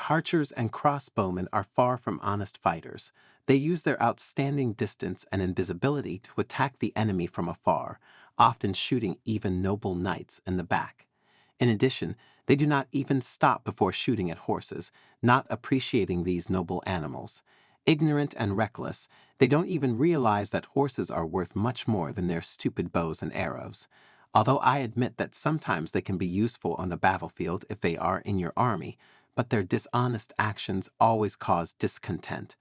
archers and crossbowmen are far from honest fighters. They use their outstanding distance and invisibility to attack the enemy from afar, often shooting even noble knights in the back. In addition, they do not even stop before shooting at horses, not appreciating these noble animals. Ignorant and reckless, they don't even realize that horses are worth much more than their stupid bows and arrows. Although I admit that sometimes they can be useful on the battlefield if they are in your army, but their dishonest actions always cause discontent.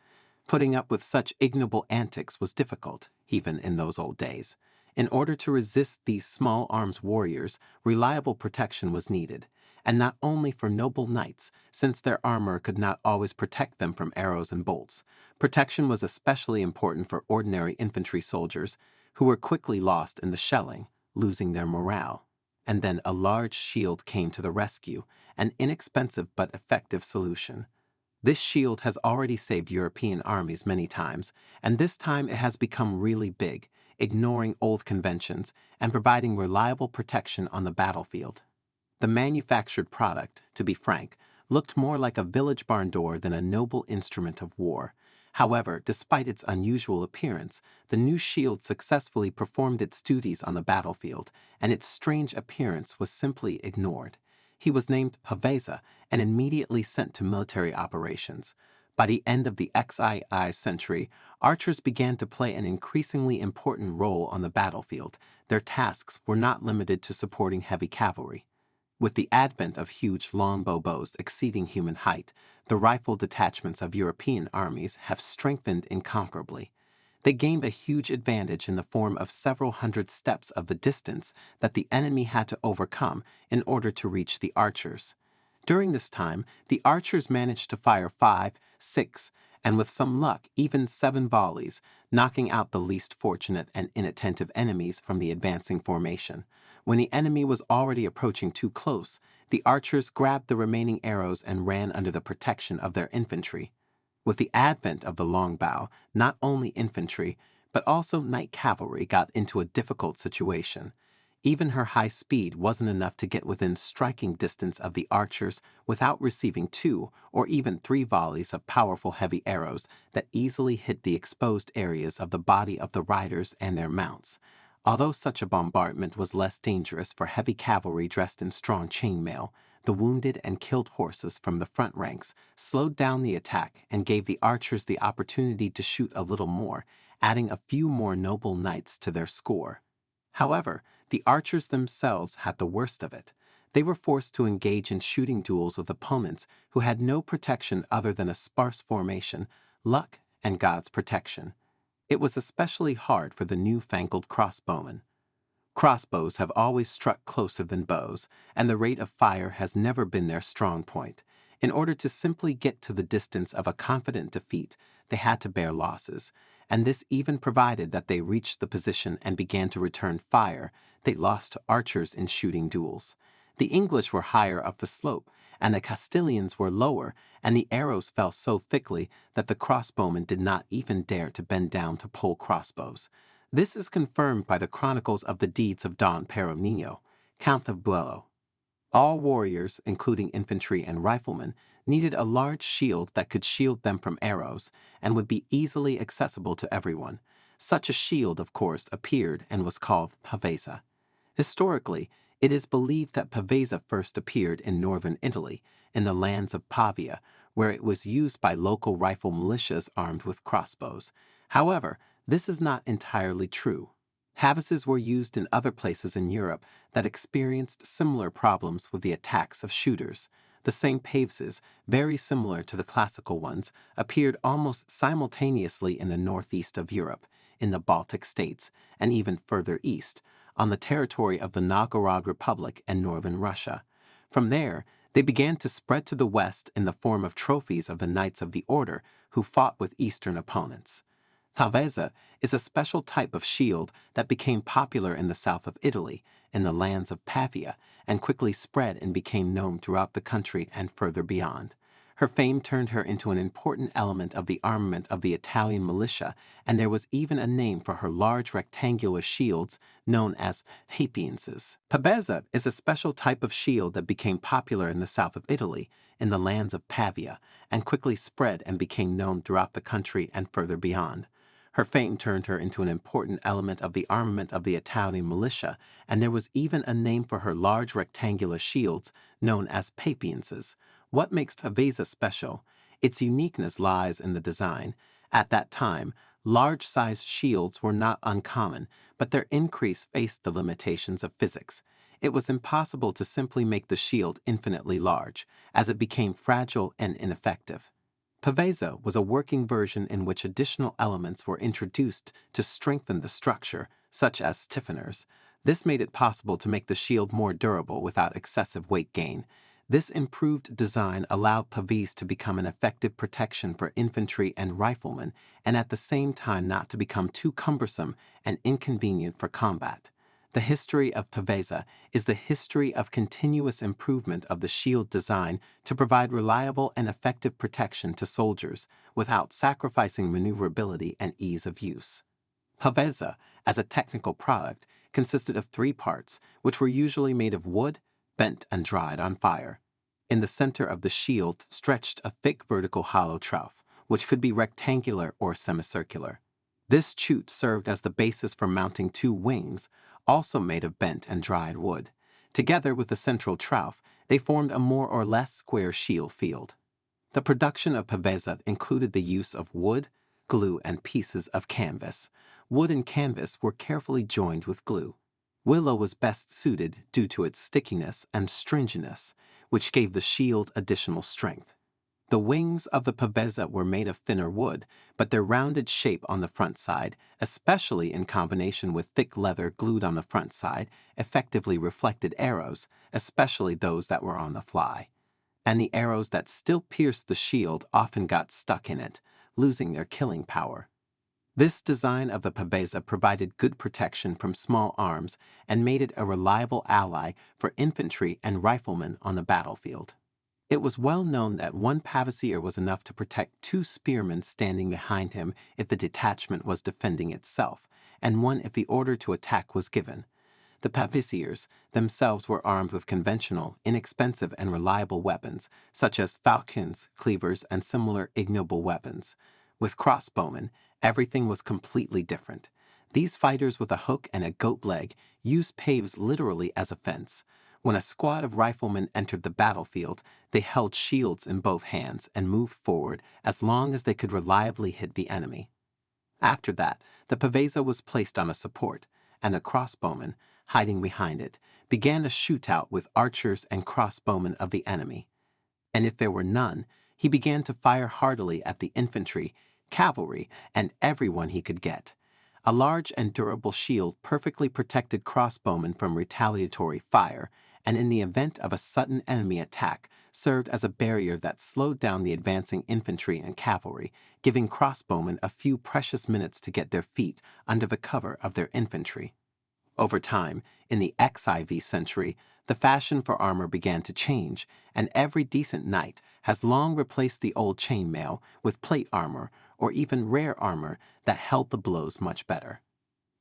Putting up with such ignoble antics was difficult, even in those old days. In order to resist these small arms warriors, reliable protection was needed, and not only for noble knights, since their armor could not always protect them from arrows and bolts. Protection was especially important for ordinary infantry soldiers, who were quickly lost in the shelling, losing their morale. And then a large shield came to the rescue, an inexpensive but effective solution. This shield has already saved European armies many times, and this time it has become really big, ignoring old conventions and providing reliable protection on the battlefield. The manufactured product, to be frank, looked more like a village barn door than a noble instrument of war. However, despite its unusual appearance, the new shield successfully performed its duties on the battlefield, and its strange appearance was simply ignored. He was named Pavesa and immediately sent to military operations. By the end of the XII century, archers began to play an increasingly important role on the battlefield. Their tasks were not limited to supporting heavy cavalry. With the advent of huge longbow bows exceeding human height, the rifle detachments of European armies have strengthened incomparably. They gained a huge advantage in the form of several hundred steps of the distance that the enemy had to overcome in order to reach the archers. During this time, the archers managed to fire 5, 6, and with some luck, even 7 volleys, knocking out the least fortunate and inattentive enemies from the advancing formation. When the enemy was already approaching too close, the archers grabbed the remaining arrows and ran under the protection of their infantry. With the advent of the longbow, not only infantry, but also night cavalry got into a difficult situation. Even her high speed wasn't enough to get within striking distance of the archers without receiving 2 or even 3 volleys of powerful heavy arrows that easily hit the exposed areas of the body of the riders and their mounts. Although such a bombardment was less dangerous for heavy cavalry dressed in strong chainmail, the wounded and killed horses from the front ranks slowed down the attack and gave the archers the opportunity to shoot a little more, adding a few more noble knights to their score. However, the archers themselves had the worst of it. They were forced to engage in shooting duels with opponents who had no protection other than a sparse formation, luck, and God's protection. It was especially hard for the newfangled crossbowmen. Crossbows have always struck closer than bows, and the rate of fire has never been their strong point. In order to simply get to the distance of a confident defeat, they had to bear losses, and this even provided that they reached the position and began to return fire they lost to archers in shooting duels. The English were higher up the slope, and the Castilians were lower, and the arrows fell so thickly that the crossbowmen did not even dare to bend down to pull crossbows. This is confirmed by the chronicles of the deeds of Don Peromino, Count of Buello. All warriors, including infantry and riflemen, needed a large shield that could shield them from arrows and would be easily accessible to everyone. Such a shield, of course, appeared and was called pavesa. Historically, it is believed that pavesa first appeared in northern Italy, in the lands of Pavia, where it was used by local rifle militias armed with crossbows. However, this is not entirely true. Pavises were used in other places in Europe that experienced similar problems with the attacks of shooters. The same paveses, very similar to the classical ones, appeared almost simultaneously in the northeast of Europe, in the Baltic states, and even further east, on the territory of the Novgorod Republic and northern Russia. From there, they began to spread to the west in the form of trophies of the Knights of the Order who fought with eastern opponents. Pavesa is a special type of shield that became popular in the south of Italy, in the lands of Pavia, and quickly spread and became known throughout the country and further beyond. Her fame turned her into an important element of the armament of the Italian militia, and there was even a name for her large rectangular shields known as papienses. Pavesa is a special type of shield that became popular in the south of Italy, in the lands of Pavia, and quickly spread and became known throughout the country and further beyond. Her fame turned her into an important element of the armament of the Italian militia, and there was even a name for her large rectangular shields known as papienses. What makes Pavesa special? Its uniqueness lies in the design. At that time, large-sized shields were not uncommon, but their increase faced the limitations of physics. It was impossible to simply make the shield infinitely large, as it became fragile and ineffective. Pavesa was a working version in which additional elements were introduced to strengthen the structure, such as stiffeners. This made it possible to make the shield more durable without excessive weight gain. This improved design allowed Pavese to become an effective protection for infantry and riflemen, and at the same time not to become too cumbersome and inconvenient for combat. The history of Pavesa is the history of continuous improvement of the shield design to provide reliable and effective protection to soldiers without sacrificing maneuverability and ease of use. Pavesa, as a technical product, consisted of 3 parts, which were usually made of wood, bent and dried on fire. In the center of the shield stretched a thick vertical hollow trough, which could be rectangular or semicircular. This chute served as the basis for mounting 2 wings, also made of bent and dried wood. Together with the central trough, they formed a more or less square shield field. The production of Pavesa included the use of wood, glue, and pieces of canvas. Wood and canvas were carefully joined with glue. Willow was best suited due to its stickiness and stringiness, which gave the shield additional strength. The wings of the Pavesa were made of thinner wood, but their rounded shape on the front side, especially in combination with thick leather glued on the front side, effectively reflected arrows, especially those that were on the fly. And the arrows that still pierced the shield often got stuck in it, losing their killing power. This design of the Pavesa provided good protection from small arms and made it a reliable ally for infantry and riflemen on the battlefield. It was well known that one pavesier was enough to protect 2 spearmen standing behind him if the detachment was defending itself, and one if the order to attack was given. The pavesiers themselves were armed with conventional, inexpensive, and reliable weapons, such as falchions, cleavers, and similar ignoble weapons. With crossbowmen, everything was completely different. These fighters with a hook and a goat leg used paves literally as a fence. When a squad of riflemen entered the battlefield, they held shields in both hands and moved forward as long as they could reliably hit the enemy. After that, the Pavesa was placed on a support, and a crossbowman, hiding behind it, began a shootout with archers and crossbowmen of the enemy. And if there were none, he began to fire heartily at the infantry, cavalry, and everyone he could get. A large and durable shield perfectly protected crossbowmen from retaliatory fire, and in the event of a sudden enemy attack, served as a barrier that slowed down the advancing infantry and cavalry, giving crossbowmen a few precious minutes to get their feet under the cover of their infantry. Over time, in the XIV century, the fashion for armor began to change, and every decent knight has long replaced the old chainmail with plate armor or even rare armor that held the blows much better.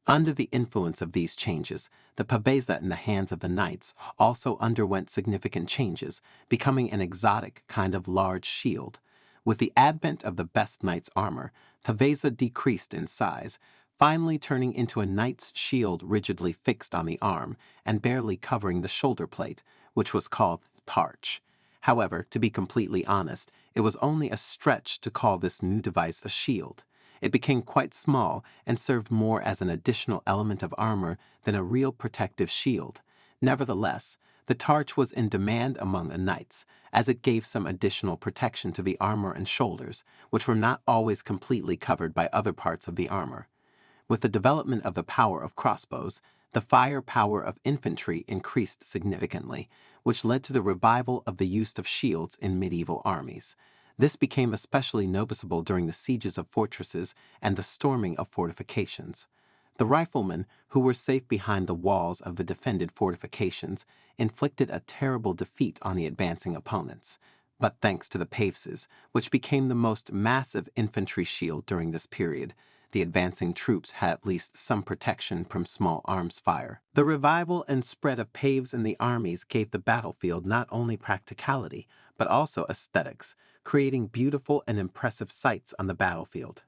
Under the influence of these changes, the Pavesa in the hands of the knights also underwent significant changes, becoming an exotic kind of large shield. With the advent of the best knight's armor, Pavesa decreased in size, finally turning into a knight's shield rigidly fixed on the arm and barely covering the shoulder plate, which was called tarch. However, to be completely honest, it was only a stretch to call this new device a shield. It became quite small and served more as an additional element of armor than a real protective shield. Nevertheless, the tarch was in demand among the knights, as it gave some additional protection to the armor and shoulders, which were not always completely covered by other parts of the armor. With the development of the power of crossbows, the firepower of infantry increased significantly, which led to the revival of the use of shields in medieval armies. This became especially noticeable during the sieges of fortresses and the storming of fortifications. The riflemen, who were safe behind the walls of the defended fortifications, inflicted a terrible defeat on the advancing opponents. but thanks to the paveses, which became the most massive infantry shield during this period, the advancing troops had at least some protection from small arms fire. The revival and spread of paves in the armies gave the battlefield not only practicality, but also aesthetics, creating beautiful and impressive sights on the battlefield.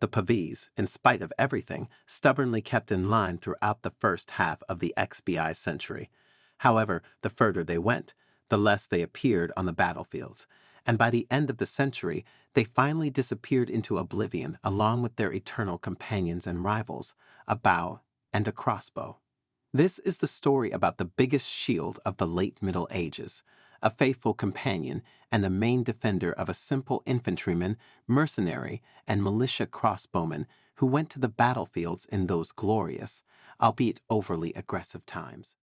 The paves, in spite of everything, stubbornly kept in line throughout the first half of the XBI century. However, the further they went, the less they appeared on the battlefields, and by the end of the century, they finally disappeared into oblivion along with their eternal companions and rivals, a bow and a crossbow. This is the story about the biggest shield of the late Middle Ages, a faithful companion and the main defender of a simple infantryman, mercenary, and militia crossbowman who went to the battlefields in those glorious, albeit overly aggressive times.